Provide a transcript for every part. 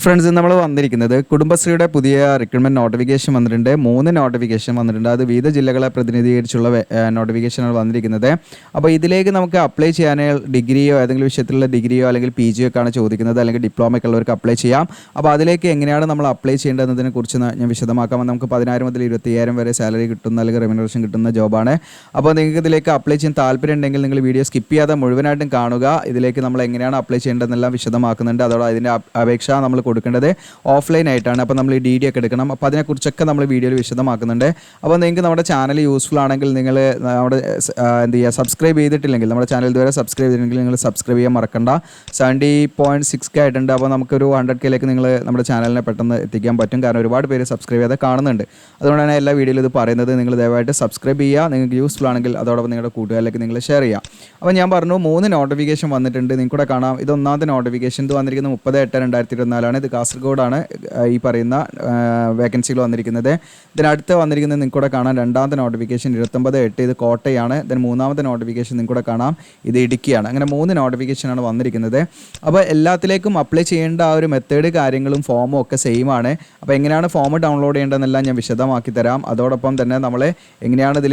Friends, നമ്മൾ വന്നിരിക്കുന്നത് കുടുംബശ്രീയുടെ പുതിയ റിക്രൂട്ട്മെൻറ്റ് നോട്ടിഫിക്കേഷൻ വന്നിട്ടുണ്ട്. 3 നോട്ടിഫിക്കേഷൻ വന്നിട്ടുണ്ട്. അത് വിവിധ ജില്ലകളെ പ്രതിനിധീകരിച്ചുള്ള നോട്ടിഫിക്കേഷനാണ് വന്നിരിക്കുന്നത്. അപ്പോൾ ഇതിലേക്ക് നമുക്ക് അപ്ലൈ ചെയ്യാൻ ഡിഗ്രിയോ ഏതെങ്കിലും വിഷയത്തിലുള്ള ഡിഗ്രിയോ അല്ലെങ്കിൽ PG ഒക്കെ ആണ് ചോദിക്കുന്നത്, അല്ലെങ്കിൽ ഡിപ്ലോമയൊക്കെ ഉള്ളവർക്ക് അപ്ലൈ ചെയ്യാം. അപ്പോൾ അതിലേക്ക് എങ്ങനെയാണ് നമ്മൾ അപ്ലൈ ചെയ്യേണ്ടതിനെ കുറിച്ച് ഞാൻ വിശദമാക്കാം. നമുക്ക് 10,000 മുതൽ 25,000 വരെ സാലറി കിട്ടുന്ന അല്ലെങ്കിൽ റെമ്യൂണറേഷൻ കിട്ടുന്ന ജോബാണ്. അപ്പോൾ നിങ്ങൾക്ക് ഇതിലേക്ക് അപ്ലൈ ചെയ്യാൻ താല്പര്യം ഉണ്ടെങ്കിൽ നിങ്ങൾ വീഡിയോ സ്കിപ്പ് ചെയ്യാതെ മുഴുവനായിട്ടും കാണുക. ഇതിലേക്ക് നമ്മൾ എങ്ങനെയാണ് അപ്ലൈ ചെയ്യേണ്ടതെന്നെല്ലാം വിശദമാക്കുന്നുണ്ട്. അതോടെ അതിൻ്റെ അപേക്ഷ നമ്മൾ കൊടുക്കേണ്ടത് ഓഫ്ലൈൻ ആയിട്ടാണ്. അപ്പോൾ നമ്മൾ ഈ DD ഒക്കെ എടുക്കണം. അപ്പോൾ അതിനെക്കുറിച്ചൊക്കെ നമ്മൾ വീഡിയോയിൽ വിശദമാക്കുന്നുണ്ട്. അപ്പോൾ നിങ്ങൾക്ക് നമ്മുടെ ചാനൽ യൂസ്ഫുൾ ആണെങ്കിൽ നിങ്ങൾ നമ്മുടെ എന്ത് ചെയ്യുക, സബ്സ്ക്രൈബ് ചെയ്തിട്ടില്ലെങ്കിൽ നമ്മുടെ ചാനൽ ഇതുവരെ സബ്സ്ക്രൈബ് ചെയ്തിട്ടുണ്ടെങ്കിൽ നിങ്ങൾ സബ്സ്ക്രൈബ് ചെയ്യാൻ മറക്കണ്ട. 70.6K ആയിട്ടുണ്ട്. അപ്പോൾ നമുക്കൊരു 100Kയിലേക്ക് നിങ്ങൾ നമ്മുടെ ചാനലിനെ പെട്ടെന്ന് എത്തിക്കാൻ പറ്റും. കാരണം ഒരുപാട് പേര് സബ്സ്ക്രൈബ് ചെയ്യാതെ കാണുന്നുണ്ട്. അതുകൊണ്ടാണ് എല്ലാ വീഡിയോയിലും ഇത് പറയുന്നത്. നിങ്ങൾ ദയവായിട്ട് സബ്സ്ക്രൈബ് ചെയ്യുക. നിങ്ങൾക്ക് യൂസ്ഫുൾ ആണെങ്കിൽ അതോടൊപ്പം നിങ്ങളുടെ കൂട്ടുകാരിലേക്ക് നിങ്ങൾ ഷെയർ ചെയ്യുക. അപ്പോൾ ഞാൻ പറഞ്ഞു 3 നോട്ടിഫിക്കേഷൻ വന്നിട്ടുണ്ട്. നിങ്ങൾക്കൂടെ കാണാം. ഇത് ഒന്നാമത്തെ നോട്ടിഫിക്കേഷൻ. ഇത് വന്നിരിക്കുന്നത് 30/8/2024 ഇത് കാസർഗോഡാണ് ഈ പറയുന്ന വേക്കൻസികൾ വന്നിരിക്കുന്നത്. ഇതിനടുത്ത് വന്നിരിക്കുന്നത് നിങ്ങൾക്കൂടെ കാണാം രണ്ടാമത്തെ നോട്ടിഫിക്കേഷൻ 29/8 ഇത് കോട്ടയാണ്. ദെൻ മൂന്നാമത്തെ നോട്ടിഫിക്കേഷൻ നിങ്ങൾക്കൂടെ കാണാം ഇത് ഇടുക്കിയാണ്. അങ്ങനെ 3 നോട്ടിഫിക്കേഷനാണ് വന്നിരിക്കുന്നത്. അപ്പോൾ എല്ലാത്തിലേക്കും അപ്ലൈ ചെയ്യേണ്ട ആ ഒരു മെത്തേഡ് കാര്യങ്ങളും ഫോമും ഒക്കെ സെയിം ആണ്. അപ്പോൾ എങ്ങനെയാണ് ഫോം ഡൗൺലോഡ് ചെയ്യേണ്ടതെന്നെല്ലാം ഞാൻ വിശദമാക്കി തരാം. അതോടൊപ്പം തന്നെ നമ്മൾ എങ്ങനെയാണ്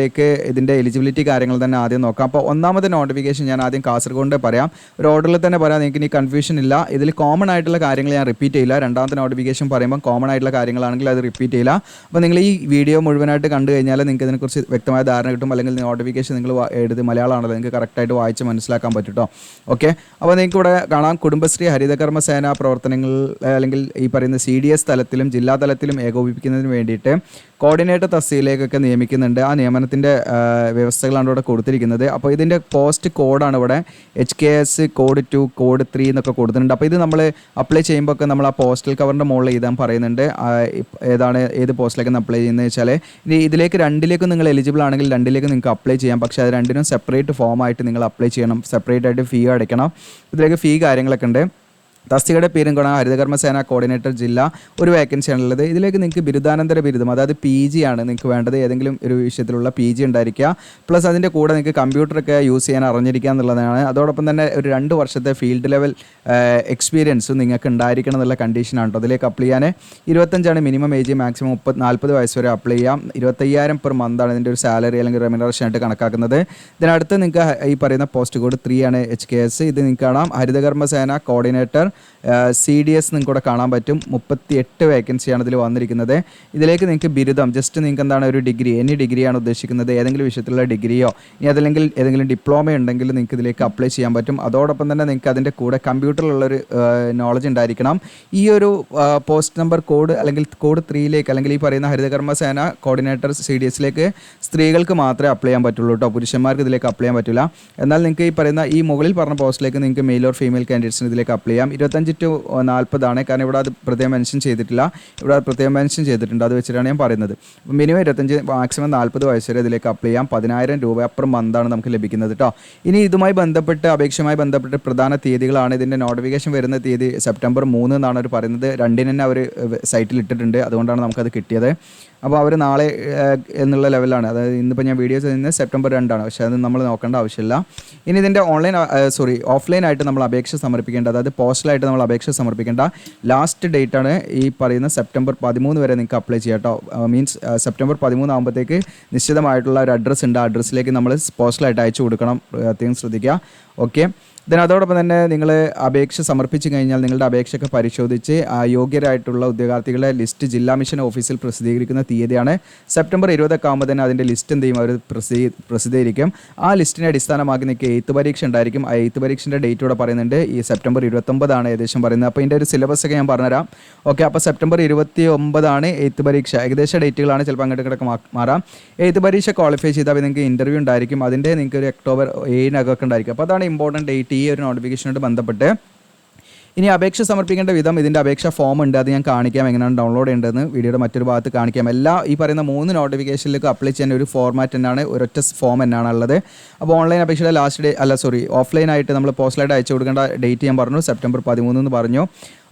ഇതിൻ്റെ എലിജിബിലിറ്റി കാര്യങ്ങൾ തന്നെ ആദ്യം നോക്കാം. അപ്പോൾ ഒന്നാമത്തെ നോട്ടിഫിക്കേഷൻ ഞാൻ ആദ്യം കാസർഗോഡ് പറയാം. ഒരു ഓർഡറിൽ തന്നെ പറയാം, നിങ്ങൾക്ക് ഇനി കൺഫ്യൂഷൻ ഇല്ല. ഇതിൽ കോമൺ ആയിട്ടുള്ള കാര്യങ്ങൾ ഞാൻ റിപ്പീറ്റ് ചെയ്യില്ല. രണ്ടാമത്തെ നോട്ടിഫിക്കേഷൻ പറയുമ്പോൾ കോമൺ ആയിട്ടുള്ള കാര്യങ്ങളാണെങ്കിൽ അത് റിപ്പീറ്റ് ചെയ്യില്ല. അപ്പോൾ നിങ്ങൾ ഈ വീഡിയോ മുഴുവനായിട്ട് കണ്ടു കഴിഞ്ഞാൽ നിങ്ങൾക്ക് ഇതിനെക്കുറിച്ച് വ്യക്തമായ ധാരണ കിട്ടും. അല്ലെങ്കിൽ നോട്ടിഫിക്കേഷൻ നിങ്ങൾ എഴുതി മലയാളമാണല്ലോ, നിങ്ങൾക്ക് കറക്റ്റായിട്ട് വായിച്ച് മനസ്സിലാക്കാൻ പറ്റും കേട്ടോ. ഓക്കെ, അപ്പോൾ നിങ്ങൾക്ക് ഇവിടെ കാണാം കുടുംബശ്രീ ഹരിതകർമ്മ സേനാ പ്രവർത്തനങ്ങൾ അല്ലെങ്കിൽ ഈ പറയുന്ന CDS തലത്തിലും ജില്ലാ തലത്തിലും ഏകോപിപ്പിക്കുന്നതിന് വേണ്ടിയിട്ട് കോർഡിനേറ്റർ തസ്തികയിലേക്കൊക്കെ നിയമിക്കുന്നുണ്ട്. ആ നിയമനത്തിൻ്റെ വ്യവസ്ഥകളാണ് ഇവിടെ കൊടുത്തിരിക്കുന്നത്. അപ്പോൾ ഇതിൻ്റെ പോസ്റ്റ് കോഡാണ് ഇവിടെ HKS കോഡ് 2 കോഡ് 3 എന്നൊക്കെ കൊടുത്തിട്ടുണ്ട്. അപ്പോൾ ഇത് നമ്മൾ അപ്ലൈ ചെയ്യുമ്പോൾ ഒക്കെ നമ്മൾ ആ പോസ്റ്റൽ കവറിൻ്റെ മുകളിൽ എഴുതാൻ പറയുന്നുണ്ട്. ഏത് പോസ്റ്റിലേക്ക് അപ്ലൈ ചെയ്യുന്നത് വെച്ചാൽ ഇതിലേക്ക് രണ്ടിലേക്കും നിങ്ങൾ എലിജിബിൾ ആണെങ്കിൽ രണ്ടിലേക്ക് നിങ്ങൾക്ക് അപ്ലൈ ചെയ്യാം. പക്ഷേ അത് രണ്ടിനും സെപ്പറേറ്റ് ഫോമായിട്ട് നിങ്ങൾ അപ്ലൈ ചെയ്യണം. സെപ്പറേറ്റ് ആയിട്ട് ഫീ അടയ്ക്കണം. ഇതിലേക്ക് ഫീ കാര്യങ്ങളൊക്കെ ഉണ്ട്. തസ്തികയുടെ പേരും കാണാം ഹരിതകർമ്മ സേന കോർഡിനേറ്റർ ജില്ല. ഒരു വേക്കൻസിയാണുള്ളത്. ഇതിലേക്ക് നിങ്ങൾക്ക് ബിരുദാനന്തര ബിരുദം, അതായത് PG ആണ് നിങ്ങൾക്ക് വേണ്ടത്. ഏതെങ്കിലും ഒരു വിഷയത്തിലുള്ള PG ഉണ്ടായിരിക്കുക. പ്ലസ് അതിൻ്റെ കൂടെ നിങ്ങൾക്ക് കമ്പ്യൂട്ടറൊക്കെ യൂസ് ചെയ്യാൻ അറിഞ്ഞിരിക്കുക എന്നുള്ളതാണ്. അതോടൊപ്പം തന്നെ ഒരു 2 വർഷത്തെ ഫീൽഡ് ലെവൽ എക്സ്പീരിയൻസും നിങ്ങൾക്ക് ഉണ്ടായിരിക്കണം എന്നുള്ള കണ്ടീഷനാണ് കേട്ടോ. അതിലേക്ക് അപ്ലൈ ചെയ്യാൻ 25 മിനിമം ഏജ്, മാക്സിമം 40 വയസ്സ് വരെ അപ്ലൈ ചെയ്യാം. 25,000 പെർ മന്താണ് ഇതിൻ്റെ ഒരു സാലറി അല്ലെങ്കിൽ റെമ്യൂണറേഷൻ ആയിട്ട് കണക്കാക്കുന്നത്. ഇതിനടുത്ത് നിങ്ങൾക്ക് ഈ പറയുന്ന പോസ്റ്റ് കോഡ് 3 ആണ് HKS. ഇത് നിങ്ങൾക്ക് കാണാം ഹരിതകർമ്മ സേന കോർഡിനേറ്റർ CDS നിങ്ങൾക്കൂടെ കാണാൻ പറ്റും. 38 വേക്കൻസിയാണ് ഇതിൽ വന്നിരിക്കുന്നത്. ഇതിലേക്ക് നിങ്ങൾക്ക് ബിരുദം ജസ്റ്റ് നിങ്ങൾക്ക് എന്താണ് ഒരു ഡിഗ്രി, എനി ഡിഗ്രിയാണ് ഉദ്ദേശിക്കുന്നത്. ഏതെങ്കിലും വിഷയത്തിലുള്ള ഡിഗ്രിയോ ഇനി അതല്ലെങ്കിൽ ഏതെങ്കിലും ഡിപ്ലോമ ഉണ്ടെങ്കിൽ നിങ്ങൾക്ക് ഇതിലേക്ക് അപ്ലൈ ചെയ്യാൻ പറ്റും. അതോടൊപ്പം തന്നെ നിങ്ങൾക്ക് അതിൻ്റെ കൂടെ കമ്പ്യൂട്ടറിലുള്ളൊരു നോളജ് ഉണ്ടായിരിക്കണം. ഈ ഒരു പോസ്റ്റ് നമ്പർ കോഡ് അല്ലെങ്കിൽ കോഡ് 3ലേക്ക് അല്ലെങ്കിൽ ഈ പറയുന്ന ഹരിതകർമ്മ സേന കോർഡിനേറ്റർ CDSലേക്ക് സ്ത്രീകൾക്ക് മാത്രമേ അപ്ലൈ ചെയ്യാൻ പറ്റുള്ളൂ കേട്ടോ. പുരുഷന്മാർക്ക് ഇതിലേക്ക് അപ്ലൈ ചെയ്യാൻ പറ്റില്ല. എന്നാൽ നിങ്ങൾക്ക് ഈ പറയുന്ന ഈ മുകളിൽ പറഞ്ഞ പോസ്റ്റിലേക്ക് നിങ്ങൾക്ക് മെയിൽ ഓർ ഫീമെയിൽ കാൻഡിഡേറ്റ്സിന് ഇതിലേക്ക് അപ്ലൈ ചെയ്യാം. 25 to 40 ആണ്. കാരണം ഇവിടെ അത് പ്രത്യേകം മെൻഷൻ ചെയ്തിട്ടില്ല. ഇവിടെ അത് പ്രത്യേകം മെൻഷൻ ചെയ്തിട്ടുണ്ട്. അത് വെച്ചിട്ടാണ് ഞാൻ പറയുന്നത്. മിനിമം 25, മാക്സിമം 40 വയസ്സ് വരെ ഇതിലേക്ക് അപ്ലൈ ചെയ്യാം. 10,000 രൂപ അപ്പുറം മന്താണ് നമുക്ക് ലഭിക്കുന്നത് കേട്ടോ. ഇനി ഇതുമായി ബന്ധപ്പെട്ട് അപേക്ഷയുമായി ബന്ധപ്പെട്ട് പ്രധാന തീയതികളാണ്. ഇതിൻ്റെ നോട്ടിഫിക്കേഷൻ വരുന്ന തീയതി സെപ്റ്റംബർ 3 എന്നാണ് അവർ പറയുന്നത്. 2 തന്നെ അവർ സൈറ്റിൽ ഇട്ടിട്ടുണ്ട്. അതുകൊണ്ടാണ് നമുക്കത് കിട്ടിയത്. അപ്പോൾ അവർ നാളെ എന്നുള്ള ലെവലാണ്. അതായത് ഇന്നിപ്പോൾ ഞാൻ വീഡിയോ ചെയ്യുന്നത് സെപ്റ്റംബർ 2 ആണ്. പക്ഷേ അത് നമ്മൾ നോക്കേണ്ട ആവശ്യമില്ല. ഇനി ഇതിൻ്റെ ഓഫ്ലൈൻ ആയിട്ട് നമ്മൾ അപേക്ഷ സമർപ്പിക്കേണ്ട, അതായത് പോസ്റ്റലായിട്ട് നമ്മൾ അപേക്ഷ സമർപ്പിക്കേണ്ട ലാസ്റ്റ് ഡേറ്റ് ആണ് ഈ പറയുന്ന സെപ്റ്റംബർ 13 വരെ നിങ്ങൾക്ക് അപ്ലൈ ചെയ്യാം കേട്ടോ. മീൻസ് സെപ്റ്റംബർ 13 ആകുമ്പോഴത്തേക്ക് നിശ്ചിതമായിട്ടുള്ള ഒരു അഡ്രസ്സ് ഉണ്ട്. ആ അഡ്രസ്സിലേക്ക് നമ്മൾ പോസ്റ്റലായിട്ട് അയച്ചു കൊടുക്കണം. അധികം ശ്രദ്ധിക്കുക. ഓക്കെ, അതോടൊപ്പം തന്നെ നിങ്ങൾ അപേക്ഷ സമർപ്പിച്ചു കഴിഞ്ഞാൽ നിങ്ങളുടെ അപേക്ഷയൊക്കെ പരിശോധിച്ച് യോഗ്യരായിട്ടുള്ള ഉദ്യോഗാർത്ഥികളെ ലിസ്റ്റ് ജില്ലാ മിഷൻ ഓഫീസിൽ പ്രസിദ്ധീകരിക്കുന്ന തീയതിയാണ് സെപ്റ്റംബർ 20 ആകുമ്പോൾ തന്നെ അതിൻ്റെ ലിസ്റ്റ് എന്ത് ചെയ്യും, അവർ പ്രസിദ്ധീകരിക്കും. ആ ലിസ്റ്റിനെ അടിസ്ഥാനമാക്കി നിങ്ങൾക്ക് 8th പരീക്ഷ ഉണ്ടായിരിക്കും. ആ 8th പരീക്ഷൻ്റെ ഡേറ്റ് ഇവിടെ പറയുന്നുണ്ട്. ഈ സെപ്റ്റംബർ 29 ആണ് ഏകദേശം പറയുന്നത്. അപ്പോൾ ഇതിൻ്റെ ഒരു സിലബസ് ഒക്കെ ഞാൻ പറഞ്ഞുതരാം. ഓക്കെ, അപ്പോൾ സെപ്റ്റംബർ 29 ആണ് 8th പരീക്ഷ. ഏകദേശ ഡേറ്റുകളാണ്, ചിലപ്പോൾ അങ്ങോട്ട് കിടക്ക് മാറാം. 8th പരീക്ഷ ക്വാളിഫൈ ചെയ്താൽ നിങ്ങൾക്ക് ഇൻ്റർവ്യൂ ഉണ്ടായിരിക്കും. അതിൻ്റെ നിങ്ങൾക്ക് ഒരു ഒക്ടോബർ 7 ഉണ്ടായിരിക്കും. അപ്പോൾ അതാണ് ഇമ്പോർട്ടൻറ്റ് ഡേറ്റ് ഈ ഒരു നോട്ടിഫിക്കേഷനോട് ബന്ധപ്പെട്ട്. ഇനി അപേക്ഷ സമർപ്പിക്കേണ്ട വിധം, ഇതിൻ്റെ അപേക്ഷ ഫോം ഉണ്ട്. അത് ഞാൻ കാണിക്കാം എങ്ങനെയാണ് ഡൗൺലോഡ് ചെയ്യേണ്ടതെന്ന് വീഡിയോയുടെ മറ്റൊരു ഭാഗത്ത് കാണിക്കാം. ഈ പറയുന്ന 3 നോട്ടിഫിക്കേഷനിലേക്ക് അപ്ലൈ ചെയ്യാൻ ഒരു ഫോർമാറ്റ് തന്നെയാണ്, ഒരൊറ്റ ഫോം എന്നാണ് ഉള്ളത്. അപ്പോൾ ഓൺലൈൻ അപേക്ഷയുടെ ഓഫ്ലൈൻ ആയിട്ട് നമ്മൾ പോസ്റ്റലായിട്ട് അയച്ചു കൊടുക്കേണ്ട ഡേറ്റ് ഞാൻ പറഞ്ഞു സെപ്റ്റംബർ 13 എന്ന് പറഞ്ഞു.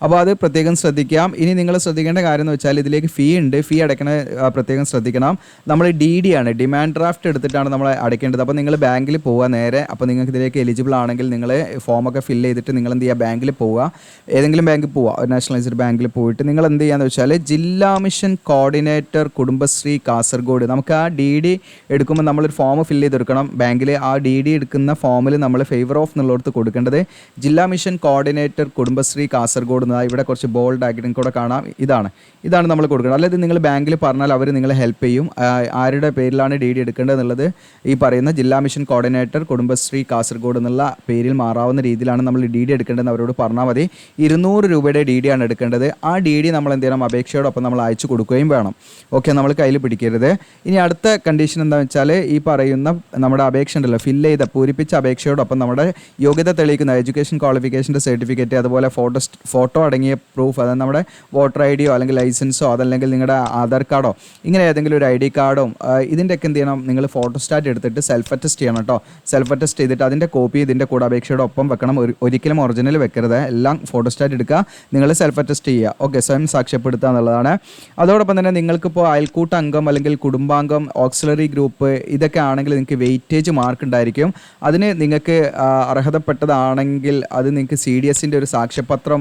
അപ്പോൾ അത് പ്രത്യേകം ശ്രദ്ധിക്കാം. ഇനി നിങ്ങൾ ശ്രദ്ധിക്കേണ്ട കാര്യം എന്ന് വെച്ചാൽ ഇതിലേക്ക് ഫീ ഉണ്ട്. ഫീ അടയ്ക്കണ പ്രത്യേകം ശ്രദ്ധിക്കണം. നമ്മൾ DD ആണ്, ഡിമാൻഡ് ഡ്രാഫ്റ്റ് എടുത്തിട്ടാണ് നമ്മൾ അടയ്ക്കേണ്ടത്. അപ്പോൾ നിങ്ങൾ ബാങ്കിൽ പോവുക നേരെ. അപ്പോൾ നിങ്ങൾക്ക് ഇതിലേക്ക് എലിജിബിൾ ആണെങ്കിൽ നിങ്ങൾ ഫോമൊക്കെ ഫില്ല് ചെയ്തിട്ട് നിങ്ങൾ എന്ത് ചെയ്യുക, ബാങ്കിൽ പോവുക. ഏതെങ്കിലും ബാങ്കിൽ പോവുക, നാഷണലൈസ്ഡ് ബാങ്കിൽ പോയിട്ട് നിങ്ങൾ എന്ത് ചെയ്യാന്ന് വെച്ചാൽ ജില്ലാ മിഷൻ കോർഡിനേറ്റർ കുടുംബശ്രീ കാസർഗോഡ്, നമുക്ക് ആ DD എടുക്കുമ്പോൾ നമ്മളൊരു ഫോം ഫില്ല് ചെയ്തെടുക്കണം ബാങ്കിൽ. ആ DD എടുക്കുന്ന ഫോമിൽ നമ്മൾ ഫേവർ ഓഫ് എന്നുള്ളടത്ത് കൊടുക്കേണ്ടത് ജില്ലാ മിഷൻ കോർഡിനേറ്റർ കുടുംബശ്രീ കാസർഗോഡ് എന്നതാണ്. ഇവിടെ കുറച്ച് ബോൾഡ് ആക്കിയിട്ടും കൂടെ കാണാം. ഇതാണ് നമ്മൾ കൊടുക്കുന്നത്. അല്ലെങ്കിൽ നിങ്ങൾ ബാങ്കിൽ പറഞ്ഞാൽ അവർ നിങ്ങളെ ഹെൽപ്പ് ചെയ്യും. ആരുടെ പേരിലാണ് DD എടുക്കേണ്ടത് എന്നുള്ളത് ഈ പറയുന്ന ജില്ലാ മിഷൻ കോർഡിനേറ്റർ കുടുംബശ്രീ കാസർഗോഡ് എന്നുള്ള പേരിൽ മാറാവുന്ന രീതിയിലാണ് നമ്മൾ DD എടുക്കേണ്ടതെന്ന് അവരോട് പറഞ്ഞാൽ മതി. 200 രൂപയുടെ DD ആണ് എടുക്കേണ്ടത്. ആ DD നമ്മൾ എന്ത് ചെയ്യണം, അപേക്ഷയോടൊപ്പം നമ്മൾ അയച്ചു കൊടുക്കുകയും വേണം. ഓക്കെ, നമ്മൾ കയ്യിൽ പിടിക്കരുത്. ഇനി അടുത്ത കണ്ടീഷൻ എന്താണെന്ന് വെച്ചാൽ ഈ പറയുന്ന നമ്മുടെ അപേക്ഷ ഉണ്ടല്ലോ, ഫില്ല് ചെയ്ത പൂരിപ്പിച്ച അപേക്ഷയോടൊപ്പം നമ്മുടെ യോഗ്യത തെളിയിക്കുന്ന എഡ്യൂക്കേഷൻ ക്വാളിഫിക്കേഷൻ്റെ സർട്ടിഫിക്കറ്റ്, അതുപോലെ ഫോട്ടോ അടങ്ങിയ പ്രൂഫ്, അതായത് നമ്മുടെ വോട്ടർ ID അല്ലെങ്കിൽ ലൈസൻസോ അതല്ലെങ്കിൽ നിങ്ങളുടെ ആധാർ കാർഡോ ഇങ്ങനെ ഏതെങ്കിലും ഒരു ID കാർഡും ഇതിൻ്റെയൊക്കെ എന്ത് ചെയ്യണം, നിങ്ങൾ ഫോട്ടോസ്റ്റാറ്റ് എടുത്തിട്ട് സെൽഫ് അറ്റസ്റ്റ് ചെയ്യണം കേട്ടോ. സെൽഫ് അറ്റസ്റ്റ് ചെയ്തിട്ട് അതിൻ്റെ കോപ്പി ഇതിൻ്റെ കൂടെ അപേക്ഷയുടെ ഒപ്പം വെക്കണം. ഒരിക്കലും ഒറിജിനൽ വെക്കരുത്. എല്ലാം ഫോട്ടോസ്റ്റാറ്റ് എടുക്കുക, നിങ്ങൾ സെൽഫ് അറ്റസ്റ്റ് ചെയ്യുക. ഓക്കെ, സ്വയം സാക്ഷ്യപ്പെടുത്തുക എന്നുള്ളതാണ്. അതോടൊപ്പം തന്നെ നിങ്ങൾക്കിപ്പോൾ അയൽക്കൂട്ട അംഗം അല്ലെങ്കിൽ കുടുംബാംഗം, ഓക്സിലറി ഗ്രൂപ്പ് ഇതൊക്കെ ആണെങ്കിൽ നിങ്ങൾക്ക് വെയിറ്റേജ് മാർക്ക് ഉണ്ടായിരിക്കും. അതിന് നിങ്ങൾക്ക് അർഹതപ്പെട്ടതാണെങ്കിൽ അത് നിങ്ങൾക്ക് CDSൻ്റെ ഒരു സാക്ഷ്യപത്രം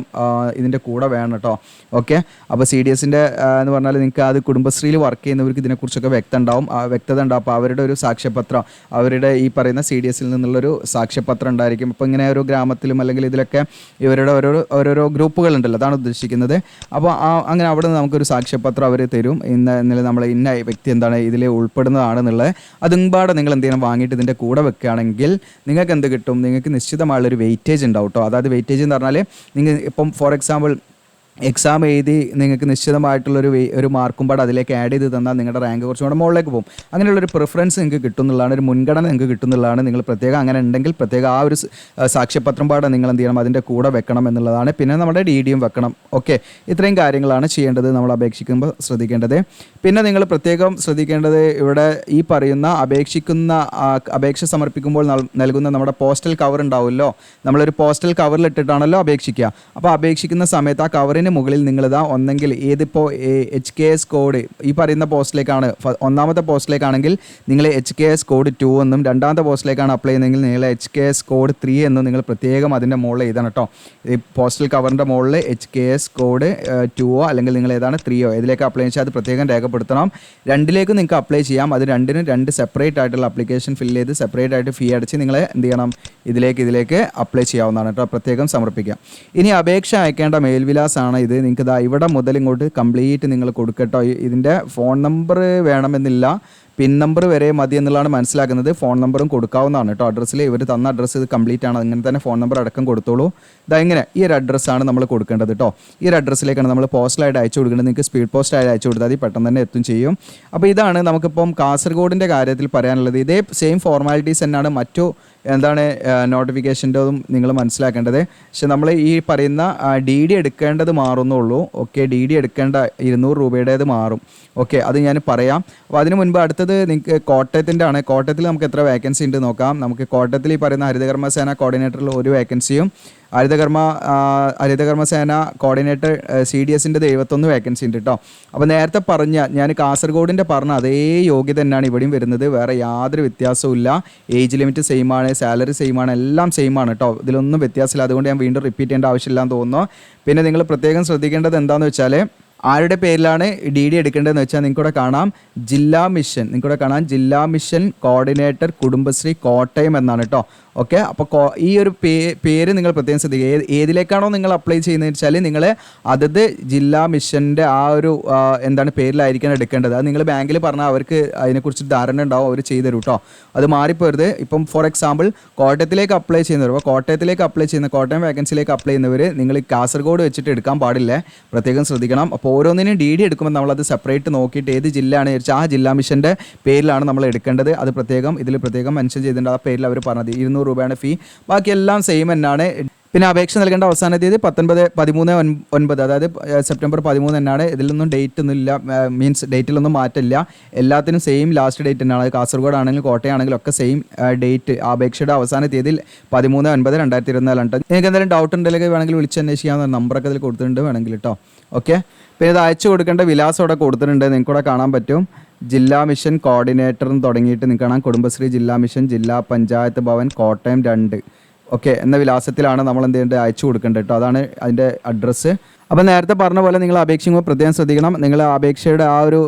ഇതിൻ്റെ കൂടെ വേണം കേട്ടോ. ഓക്കെ, അപ്പോൾ CDSൻ്റെ എന്ന് പറഞ്ഞാൽ നിങ്ങൾക്ക് അത് കുടുംബശ്രീയിൽ വർക്ക് ചെയ്യുന്നവർക്ക് ഇതിനെക്കുറിച്ചൊക്കെ വ്യക്തത ഉണ്ടാവും. അപ്പോൾ അവരുടെ ഒരു സാക്ഷ്യപത്രം, അവരുടെ ഈ പറയുന്ന CDSൽ നിന്നുള്ളൊരു സാക്ഷ്യപത്രം ഉണ്ടായിരിക്കും. ഇപ്പോൾ ഇങ്ങനെ ഓരോ ഗ്രാമത്തിലും അല്ലെങ്കിൽ ഇതിലൊക്കെ ഇവരുടെ ഓരോരോ ഗ്രൂപ്പുകളുണ്ടല്ലോ, അതാണ് ഉദ്ദേശിക്കുന്നത്. അപ്പോൾ അങ്ങനെ അവിടെ നിന്ന് നമുക്കൊരു സാക്ഷ്യപത്രം അവർ തരും. ഇന്നലെ നമ്മൾ ഇന്ന വ്യക്തി എന്താണ് ഇതിൽ ഉൾപ്പെടുന്നതാണെന്നുള്ളത്. അതുമ്പാടെ നിങ്ങൾ എന്ത് ചെയ്യണം, വാങ്ങിയിട്ട് ഇതിൻ്റെ കൂടെ വെക്കുകയാണെങ്കിൽ നിങ്ങൾക്ക് എന്ത് കിട്ടും, നിങ്ങൾക്ക് നിശ്ചിതമായുള്ളൊരു വെയിറ്റേജ് ഉണ്ടാവും കേട്ടോ. അതായത് വെയിറ്റേജ് എന്ന് പറഞ്ഞാൽ നിങ്ങൾ ഇപ്പം ഫോർ എക്സാമ്പിൾ എക്സാം എഴുതി നിങ്ങൾക്ക് നിശ്ചിതമായിട്ടുള്ളൊരു മാർക്കും പാട് അതിലേക്ക് ആഡ് ചെയ്ത് തന്നാൽ നിങ്ങളുടെ റാങ്ക് കുറച്ചും കൂടെ മുകളിലേക്ക് പോകും. അങ്ങനെയുള്ളൊരു പ്രിഫറൻസ് നിങ്ങൾക്ക് കിട്ടുന്നുള്ളതാണ്, ഒരു മുൻഗണന നിങ്ങൾക്ക് കിട്ടുന്നുള്ളതാണ്. നിങ്ങൾ പ്രത്യേകം അങ്ങനെ ഉണ്ടെങ്കിൽ പ്രത്യേകം ആ ഒരു സാക്ഷ്യപത്രം പാട് നിങ്ങൾ എന്ത് ചെയ്യണം, അതിൻ്റെ കൂടെ വെക്കണം എന്നുള്ളതാണ്. പിന്നെ നമ്മുടെ DDയും വെക്കണം. ഓക്കെ, ഇത്രയും കാര്യങ്ങളാണ് ചെയ്യേണ്ടത്, നമ്മൾ അപേക്ഷിക്കുമ്പോൾ ശ്രദ്ധിക്കേണ്ടത്. പിന്നെ നിങ്ങൾ പ്രത്യേകം ശ്രദ്ധിക്കേണ്ടത് ഇവിടെ ഈ പറയുന്ന അപേക്ഷ സമർപ്പിക്കുമ്പോൾ നൽകുന്ന നമ്മുടെ പോസ്റ്റൽ കവർ ഉണ്ടാവുമല്ലോ, നമ്മളൊരു പോസ്റ്റൽ കവറിലിട്ടിട്ടാണല്ലോ അപേക്ഷിക്കുക. അപ്പോൾ അപേക്ഷിക്കുന്ന സമയത്ത് ആ കവറിന് മുകളിൽ നിങ്ങളിതാ ഒന്നെങ്കിൽ ഏതിപ്പോൾ HKS കോഡ് ഈ പറയുന്ന പോസ്റ്റിലേക്കാണ്, ഒന്നാമത്തെ പോസ്റ്റിലേക്കാണെങ്കിൽ നിങ്ങൾ HKS കോഡ് 2 എന്നും, രണ്ടാമത്തെ പോസ്റ്റിലേക്കാണ് അപ്ലൈ ചെയ്യുന്നതെങ്കിൽ നിങ്ങൾ HKS കോഡ് 3 എന്നും നിങ്ങൾ പ്രത്യേകം അതിൻ്റെ മുകളിൽ എഴുതണം കേട്ടോ. ഈ പോസ്റ്റൽ കവറിൻ്റെ മുകളിൽ HKS കോഡ് 2 അല്ലെങ്കിൽ നിങ്ങൾ ഏതാണ് 3 ഇതിലേക്ക് അപ്ലൈ ചെയ്യാൻ അത് പ്രത്യേകം രേഖപ്പെടുത്തണം. രണ്ടിലേക്കും നിങ്ങൾക്ക് അപ്ലൈ ചെയ്യാം. അത് രണ്ടിനും രണ്ട് സെപ്പറേറ്റ് ആയിട്ടുള്ള അപ്ലിക്കേഷൻ ഫില്ല് ചെയ്ത് സെപ്പറേറ്റ് ആയിട്ട് ഫീ അടച്ച് നിങ്ങൾ എന്ത് ചെയ്യണം, ഇതിലേക്ക് അപ്ലൈ ചെയ്യാവുന്നതാണ് കേട്ടോ. പ്രത്യേകം സമർപ്പിക്കാം. ഇനി അപേക്ഷ അയക്കേണ്ട മേൽവിലാസമാണ് ഇത്. നിങ്ങൾക്ക് ഇവിടെ മുതൽ ഇങ്ങോട്ട് കംപ്ലീറ്റ് നിങ്ങൾ കൊടുക്കട്ടോ. ഇതിൻ്റെ ഫോൺ നമ്പർ വേണമെന്നില്ല, പിൻ നമ്പർ വരെ മതി എന്നുള്ളതാണ് മനസ്സിലാക്കുന്നത്. ഫോൺ നമ്പറും കൊടുക്കാവുന്നതാണ് കേട്ടോ. അഡ്രസ്സിൽ ഇവർ തന്ന അഡ്രസ്സ് ഇത് കംപ്ലീറ്റ് ആണ്, അങ്ങനെ തന്നെ ഫോൺ നമ്പർ അടക്കം കൊടുത്തോളൂ. ഇങ്ങനെ ഈ ഒരു അഡ്രസ്സാണ് നമ്മൾ കൊടുക്കേണ്ടത് കേട്ടോ. ഈ ഒരു അഡ്രസ്സിലേക്കാണ് നമ്മൾ പോസ്റ്റലായിട്ട് അയച്ചു കൊടുക്കേണ്ടത്. നിങ്ങൾക്ക് സ്പീഡ് പോസ്റ്റായിട്ട് അയച്ചു കൊടുത്താൽ മതി, പെട്ടെന്ന് തന്നെ എത്തും ചെയ്യും. അപ്പോൾ ഇതാണ് നമുക്കിപ്പം കാസർഗോഡിൻ്റെ കാര്യത്തിൽ പറയാനുള്ളത്. ഇതേ സെയിം ഫോർമാലിറ്റീസ് തന്നെയാണ് മറ്റു നോട്ടിഫിക്കേഷൻ്റെതും നിങ്ങൾ മനസ്സിലാക്കേണ്ടത്. പക്ഷെ നമ്മൾ ഈ പറയുന്ന DD എടുക്കേണ്ടത് മാറുന്നുള്ളൂ. ഓക്കെ, DD എടുക്കേണ്ട 200 രൂപയുടേത് മാറും. ഓക്കെ, അത് ഞാൻ പറയാം. അപ്പോൾ അതിന് മുൻപ് അടുത്തത് നിങ്ങൾക്ക് കോട്ടയത്തിൻ്റെ ആണ്. കോട്ടയത്തിൽ നമുക്ക് എത്ര വേക്കൻസി ഉണ്ട് നോക്കാം. നമുക്ക് കോട്ടയത്തിൽ ഈ പറയുന്ന ഹരിതകർമ്മസേന കോർഡിനേറ്ററിൽ ഒരു വേക്കൻസിയും ഹരിതകർമ്മസേന കോർഡിനേറ്റർ CDSൻ്റെ 71 വേക്കൻസി ഉണ്ട് കേട്ടോ. അപ്പോൾ നേരത്തെ ഞാൻ കാസർഗോഡിൻ്റെ പറഞ്ഞ അതേ യോഗ്യത തന്നെയാണ് ഇവിടെയും വരുന്നത്. വേറെ യാതൊരു വ്യത്യാസവും ഇല്ല. ഏജ് ലിമിറ്റ് സെയിം ആണ്, സാലറി സെയിം ആണ്, എല്ലാം സെയിം ആണ് കേട്ടോ. ഇതിലൊന്നും വ്യത്യാസമില്ല. അതുകൊണ്ട് ഞാൻ വീണ്ടും റിപ്പീറ്റ് ചെയ്യേണ്ട ആവശ്യമില്ലാന്ന് തോന്നുന്നു. പിന്നെ നിങ്ങൾ പ്രത്യേകം ശ്രദ്ധിക്കേണ്ടത് എന്താണെന്ന് വെച്ചാൽ ആരുടെ പേരിലാണ് DD എടുക്കേണ്ടതെന്ന് വെച്ചാൽ നിങ്ങൾക്കിവിടെ കാണാം ജില്ലാ മിഷൻ കോർഡിനേറ്റർ കുടുംബശ്രീ കോട്ടയം എന്നാണ് കേട്ടോ. ഓക്കെ, അപ്പോൾ ഈ ഒരു പേര് നിങ്ങൾ പ്രത്യേകം ശ്രദ്ധിക്കുക. ഏതിലേക്കാണോ നിങ്ങൾ അപ്ലൈ ചെയ്യുന്നതെന്ന് വെച്ചാൽ നിങ്ങൾ അതത് ജില്ലാ മിഷൻ്റെ ആ ഒരു പേരിലായിരിക്കണം എടുക്കേണ്ടത്. അത് നിങ്ങൾ ബാങ്കിൽ പറഞ്ഞാൽ അവർക്ക് അതിനെക്കുറിച്ച് ധാരണ ഉണ്ടാവും, അവർ ചെയ്തു തരും കേട്ടോ. അത് മാറിപ്പോരുത്. ഇപ്പം ഫോർ എക്സാമ്പിൾ കോട്ടയത്തിലേക്ക് അപ്ലൈ ചെയ്യുന്നവർ, അപ്പോൾ കോട്ടയം വേക്കൻസിയിലേക്ക് അപ്ലൈ ചെയ്യുന്നവർ നിങ്ങൾ കാസർഗോഡ് വെച്ചിട്ട് എടുക്കാൻ പാടില്ല, പ്രത്യേകം ശ്രദ്ധിക്കണം. അപ്പോൾ ഓരോന്നിനും DD എടുക്കുമ്പോൾ നമ്മളത് സെപ്പറേറ്റ് നോക്കിയിട്ട് ഏത് ജില്ലയാണ് വെച്ചാൽ ആ ജില്ലാ മിഷൻ്റെ പേരിലാണ് നമ്മൾ എടുക്കേണ്ടത്. അത് ഇതിൽ പ്രത്യേകം മെൻഷൻ ചെയ്തിട്ടുണ്ട്. ആ പേരിൽ അവർ പറഞ്ഞത് 200 രൂപയാണ് ഫീ. ബാക്കിയെല്ലാം സെയിം തന്നെയാണ്. പിന്നെ അപേക്ഷ നൽകേണ്ട അവസാന തീയതി 13/9, അതായത് സെപ്റ്റംബർ 13 തന്നെയാണ്. ഇതിലൊന്നും ഡേറ്റ് ഒന്നും ഇല്ല, മീൻസ് ഡേറ്റിലൊന്നും മാറ്റമില്ല. എല്ലാത്തിനും സെയിം ലാസ്റ്റ് ഡേറ്റ് തന്നെയാണ്. കാസർഗോഡ് ആണെങ്കിലും കോട്ടയം ആണെങ്കിലും ഒക്കെ സെയിം ഡേറ്റ്. അപേക്ഷയുടെ അവസാന തീയതി 13/9/2024. നിങ്ങൾക്ക് എന്തെങ്കിലും ഡൗട്ട് ഉണ്ടെങ്കിൽ വേണമെങ്കിൽ വിളിച്ച് അന്വേഷിക്കാവുന്ന നമ്പറൊക്കെ ഇതിൽ കൊടുത്തിട്ടുണ്ട് വേണമെങ്കിൽ കേട്ടോ. ഓക്കെ, പിന്നെ ഇത് അയച്ചു കൊടുക്കേണ്ട വിലാസം ഇവിടെ കൊടുത്തിട്ടുണ്ട്, നിങ്ങൾക്ക് ഇവിടെ കാണാൻ പറ്റും. ജില്ലാ മിഷൻ കോർഡിനേറ്റർ തുടങ്ങിയിട്ട് നിങ്ങൾക്ക് കാണാം, കുടുംബശ്രീ ജില്ലാ മിഷൻ ജില്ലാ പഞ്ചായത്ത് ഭവൻ കോട്ടയം 2. ഓക്കെ, എന്ന വിലാസത്തിലാണ് നമ്മൾ എന്ത് ചെയ്യേണ്ടത്, അയച്ചു കൊടുക്കേണ്ടത് കേട്ടോ. അതാണ് അതിൻ്റെ അഡ്രസ്സ്. അപ്പോൾ നേരത്തെ പറഞ്ഞ പോലെ നിങ്ങൾ അപേക്ഷിക്കുമ്പോൾ പ്രത്യേകം ശ്രദ്ധിക്കണം. നിങ്ങൾ അപേക്ഷയുടെ ആ ഒരു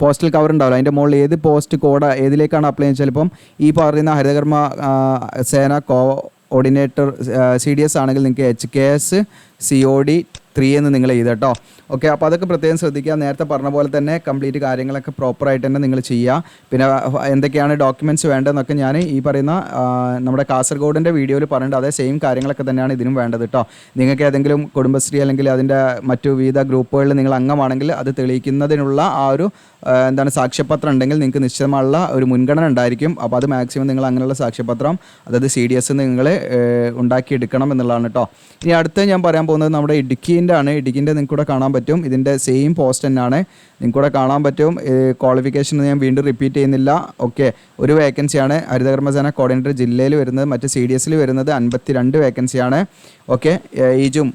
പോസ്റ്റൽ കവർ ഉണ്ടാവില്ല, അതിൻ്റെ മുകളിൽ ഏത് പോസ്റ്റ് കോഡ് ഏതിലേക്കാണ് അപ്ലൈ ചെയ്യുന്നത്. ചിലപ്പം ഈ പറയുന്ന ഹരിതകർമ്മ സേന കോർഡിനേറ്റർ CDS ആണെങ്കിൽ നിങ്ങൾക്ക് HKS COD 3 എന്ന് നിങ്ങൾ ചെയ്ത് കേട്ടോ. ഓക്കെ, അപ്പോൾ അതൊക്കെ പ്രത്യേകം ശ്രദ്ധിക്കുക. നേരത്തെ പറഞ്ഞ പോലെ തന്നെ കംപ്ലീറ്റ് കാര്യങ്ങളൊക്കെ പ്രോപ്പറായിട്ട് തന്നെ നിങ്ങൾ ചെയ്യുക. പിന്നെ എന്തൊക്കെയാണ് ഡോക്യുമെൻറ്റ്സ് വേണ്ടതെന്നൊക്കെ ഞാൻ ഈ പറയുന്ന നമ്മുടെ കാസർഗോഡിൻ്റെ വീഡിയോയിൽ പറഞ്ഞിട്ട് അതേ സെയിം കാര്യങ്ങളൊക്കെ തന്നെയാണ് ഇതിനും വേണ്ടത് കേട്ടോ. നിങ്ങൾക്ക് ഏതെങ്കിലും കുടുംബശ്രീ അല്ലെങ്കിൽ അതിൻ്റെ മറ്റു വിവിധ ഗ്രൂപ്പുകളിൽ നിങ്ങൾ അംഗമാണെങ്കിൽ അത് തെളിയിക്കുന്നതിനുള്ള ആ ഒരു സാക്ഷ്യപത്രം ഉണ്ടെങ്കിൽ നിങ്ങൾക്ക് നിശ്ചയമുള്ള ഒരു മുൻഗണന ഉണ്ടായിരിക്കും. അപ്പോൾ അത് മാക്സിമം നിങ്ങൾ അങ്ങനെയുള്ള സാക്ഷ്യപത്രം, അതായത് CDS നിങ്ങൾ ഉണ്ടാക്കിയെടുക്കണം എന്നുള്ളതാണ് കേട്ടോ. ഇനി അടുത്ത് ഞാൻ പറയാൻ പോകുന്നത് നമ്മുടെ ഇടുക്കീൻ്റെ ആണ്. ഇടുക്കീൻ്റെ നിങ്ങൾക്ക് കൂടെ കാണാൻ പറ്റും, ഇതിൻ്റെ സെയിം പോസ്റ്റ് തന്നെയാണ്, നിങ്ങൾക്ക് കൂടെ കാണാൻ പറ്റും. ക്വാളിഫിക്കേഷൻ ഞാൻ വീണ്ടും റിപ്പീറ്റ് ചെയ്യുന്നില്ല. ഓക്കെ, ഒരു വേക്കൻസിയാണ് ഹരിതകർമ്മസേന കോർഡിനേറ്റർ ജില്ലയിൽ വരുന്നത്. മറ്റ് CDSൽ വരുന്നത് 52 വേക്കൻസിയാണ്. ഓക്കെ, ഏജും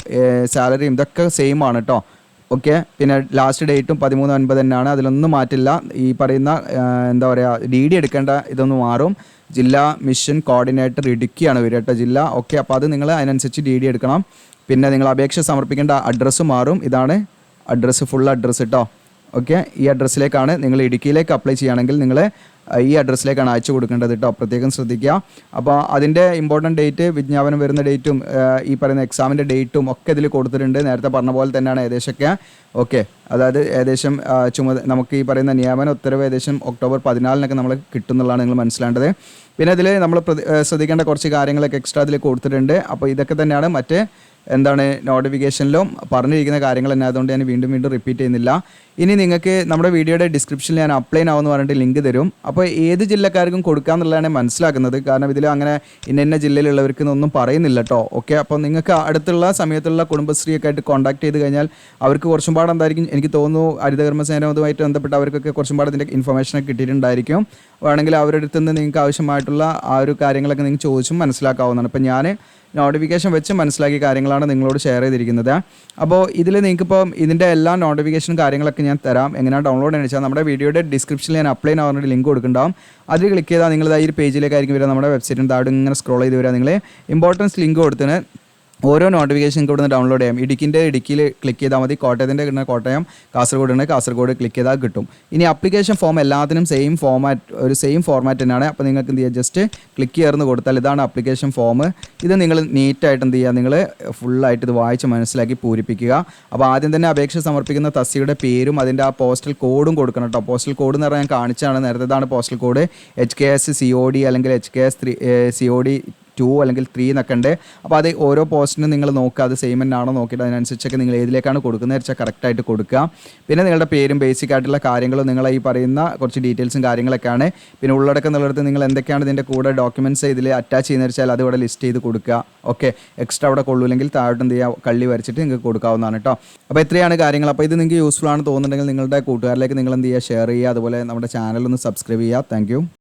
സാലറിയും ഇതൊക്കെ സെയിം ആണ് കേട്ടോ. ഓക്കെ, പിന്നെ ലാസ്റ്റ് ഡേറ്റും 13/9 തന്നെയാണ്, അതിലൊന്നും മാറ്റില്ല. ഈ പറയുന്ന എന്താ പറയുക, DD എടുക്കേണ്ട ഇതൊന്നും മാറും. ജില്ലാ മിഷൻ കോർഡിനേറ്റർ ഇടുക്കിയാണ് വരിക കേട്ടോ, ജില്ല. ഓക്കെ, അപ്പോൾ അത് നിങ്ങൾ അതിനനുസരിച്ച് DD എടുക്കണം. പിന്നെ നിങ്ങൾ അപേക്ഷ സമർപ്പിക്കേണ്ട അഡ്രസ്സ് മാറും. ഇതാണ് അഡ്രസ്സ്, ഫുൾ അഡ്രസ്സ് കേട്ടോ. ഓക്കെ, ഈ അഡ്രസ്സിലേക്കാണ് നിങ്ങൾ ഇടുക്കിയിലേക്ക് അപ്ലൈ ചെയ്യുകയാണെങ്കിൽ നിങ്ങൾ ഈ അഡ്രസ്സിലേക്കാണ് അയച്ചു കൊടുക്കേണ്ടത് കേട്ടോ, പ്രത്യേകം ശ്രദ്ധിക്കുക. അപ്പോൾ അതിൻ്റെ ഇമ്പോർട്ടൻറ്റ് ഡേറ്റ്, വിജ്ഞാപനം വരുന്ന ഡേറ്റും ഈ പറയുന്ന എക്സാമിൻ്റെ ഡേറ്റും ഒക്കെ ഇതിൽ കൊടുത്തിട്ടുണ്ട്. നേരത്തെ പറഞ്ഞ പോലെ തന്നെയാണ് ഏകദേശമൊക്കെ. ഓക്കെ, അതായത് ഏകദേശം നമുക്ക് ഈ പറയുന്ന നിയമന ഉത്തരവ് ഏകദേശം ഒക്ടോബർ 14 നമ്മൾ കിട്ടുന്നുള്ളതാണ് നിങ്ങൾ മനസ്സിലാക്കേണ്ടത്. പിന്നെ ഇതിൽ നമ്മൾ ശ്രദ്ധിക്കേണ്ട കുറച്ച് കാര്യങ്ങളൊക്കെ എക്സ്ട്രാ ഇതിൽ കൊടുത്തിട്ടുണ്ട്. അപ്പോൾ ഇതൊക്കെ തന്നെയാണ് മറ്റേ നോട്ടിഫിക്കേഷനിലും പറഞ്ഞിരിക്കുന്ന കാര്യങ്ങൾ തന്നെ, അതുകൊണ്ട് ഞാൻ വീണ്ടും റിപ്പീറ്റ് ചെയ്യുന്നില്ല. ഇനി നിങ്ങൾക്ക് നമ്മുടെ വീഡിയോയുടെ ഡിസ്ക്രിപ്ഷനിൽ ഞാൻ അപ്ലൈ ആവുമെന്ന് പറഞ്ഞിട്ട് ലിങ്ക് തരും. അപ്പോൾ ഏത് ജില്ലക്കാർക്കും കൊടുക്കാമെന്നുള്ളതാണ് മനസ്സിലാക്കുന്നത്. കാരണം ഇതിൽ അങ്ങനെ ഇന്ന ജില്ലയിലുള്ളവർക്ക് ഒന്നും പറയുന്നില്ല കേട്ടോ. ഓക്കെ, അപ്പോൾ നിങ്ങൾക്ക് അടുത്തുള്ള സമയത്തുള്ള കുടുംബശ്രീയൊക്കെ ആയിട്ട് കോൺടാക്ട് ചെയ്ത് കഴിഞ്ഞാൽ അവർക്ക് കുറച്ചും പാട് എന്തായിരിക്കും, എനിക്ക് തോന്നുന്നു ഹരിതകർമ്മസേനയുമായിട്ട് ബന്ധപ്പെട്ട് അവർക്കൊക്കെ കുറച്ചും പാട് ഇതിൻ്റെ ഇൻഫർമേഷനൊക്കെ കിട്ടിയിട്ടുണ്ടായിരിക്കും. വേണമെങ്കിൽ അവരുടെ അടുത്ത് നിന്ന് നിങ്ങൾക്ക് ആവശ്യമായിട്ടുള്ള ആ ഒരു കാര്യങ്ങളൊക്കെ നിങ്ങൾക്ക് ചോദിച്ചും മനസ്സിലാക്കാവുന്നതാണ്. ഇപ്പം ഞാൻ നോട്ടിഫിക്കേഷൻ വെച്ച് മനസ്സിലാക്കിയ കാര്യങ്ങളാണ് നിങ്ങളോട് ഷെയർ ചെയ്തിരിക്കുന്നത്. അപ്പോൾ ഇതിൽ നിങ്ങൾക്കിപ്പോൾ ഇതിൻ്റെ എല്ലാ നോട്ടിഫിക്കേഷനും കാര്യങ്ങളൊക്കെ ഞാൻ തരാം. എങ്ങനെയാണ് ഡൗൺലോഡ് ചെയ്യുന്നത് വെച്ചാൽ നമ്മുടെ വീഡിയോയുടെ ഡിസ്ക്രിപ്ഷനിൽ ഞാൻ അപ്ലൈ ആവുന്ന ലിങ്ക് കൊടുക്കുന്നുണ്ടാവും. അതിൽ ക്ലിക്ക് ചെയ്താൽ നിങ്ങൾ ഈ ഒരു പേജിലേക്കായിരിക്കും വരിക. നമ്മുടെ വെബ്സൈറ്റിന് താഴെ ഇങ്ങനെ സ്ക്രോൾ ചെയ്ത് വരിക. നിങ്ങൾ ഇമ്പോർട്ടൻസ് ലിങ്ക് കൊടുത്തിന് ഓരോ നോട്ടിഫിക്കേഷൻ ഇവിടുന്ന് ഡൗൺലോഡ് ചെയ്യാം. ഇടുക്കിയിൽ ക്ലിക്ക് ചെയ്താൽ മതി, കോട്ടയത്തിൻ്റെ കിട്ടുന്ന കോട്ടയം, കാസർഗോഡ് ക്ലിക്ക് ചെയ്താൽ കിട്ടും. ഇനി ആപ്ലിക്കേഷൻ ഫോം എല്ലാത്തിനും സെയിം ഫോർമാറ്റ് തന്നെയാണ്. അപ്പോൾ നിങ്ങൾക്ക് എന്ത് ചെയ്യുക, ജസ്റ്റ് ക്ലിക്ക് ചേർന്ന് കൊടുത്താൽ ഇതാണ് ആപ്ലിക്കേഷൻ ഫോം. ഇത് നിങ്ങൾ നീറ്റായിട്ട് എന്ത് ചെയ്യുക, നിങ്ങൾ ഫുള്ളായിട്ട് ഇത് വായിച്ച് മനസ്സിലാക്കി പൂരിപ്പിക്കുക. അപ്പോൾ ആദ്യം തന്നെ അപേക്ഷ സമർപ്പിക്കുന്ന തസ്തികയുടെ പേരും അതിൻ്റെ ആ പോസ്റ്റൽ കോഡും കൊടുക്കണം കേട്ടോ. പോസ്റ്റൽ കോഡ് എന്ന് പറഞ്ഞാൽ ഞാൻ കാണിച്ചാണ് നേരത്തെ, ഇതാണ് പോസ്റ്റൽ കോഡ്. HKS COD അല്ലെങ്കിൽ HKS COD 2 അല്ലെങ്കിൽ 3 എന്നൊക്കെ ഉണ്ട്. അപ്പോൾ അത് ഓരോ പോസ്റ്റിനും നിങ്ങൾ നോക്കുക, അത് സെയിം ആണോ നോക്കിയിട്ട് അതിനനുസരിച്ചൊക്കെ നിങ്ങൾ ഏതിലേക്കാണ് കൊടുക്കുന്നത് വെച്ചാൽ കറക്റ്റായിട്ട് കൊടുക്കുക. പിന്നെ നിങ്ങളുടെ പേരും ബേസിക് ആയിട്ടുള്ള കാര്യങ്ങളും നിങ്ങൾ ഈ പറയുന്ന കുറച്ച് ഡീറ്റെയിൽസും കാര്യങ്ങളൊക്കെയാണ്. പിന്നെ ഉള്ളടക്കം എന്നുള്ളത് നിങ്ങൾ എന്തൊക്കെയാണ് ഇതിൻ്റെ കൂടെ ഡോക്യുമെൻറ്റ്സ് ഇതിൽ അറ്റാച്ച് ചെയ്യുന്നത് വെച്ചാൽ അത് ഇവിടെ ലിസ്റ്റ് ചെയ്ത് കൊടുക്കുക. ഓക്കെ, എക്സ്ട്രാ അവിടെ കൊള്ളൂല്ലെങ്കിൽ താഴോട്ട് എന്ത് ചെയ്യുക, കള്ളി വരച്ചിട്ട് നിങ്ങൾക്ക് കൊടുക്കാവുന്നതാണ് കേട്ടോ. അപ്പോൾ ഇത്രയാണ് കാര്യങ്ങൾ. അപ്പോൾ ഇത് നിങ്ങൾക്ക് യൂസ്ഫുൾ ആണ് തോന്നുന്നുണ്ടെങ്കിൽ നിങ്ങളുടെ കൂട്ടുകാരിലേക്ക് നിങ്ങൾ എന്ത് ചെയ്യുക, ഷെയർ ചെയ്യുക. അതുപോലെ നമ്മുടെ ചാനലൊന്ന് സബ്സ്ക്രൈബ് ചെയ്യുക. താങ്ക്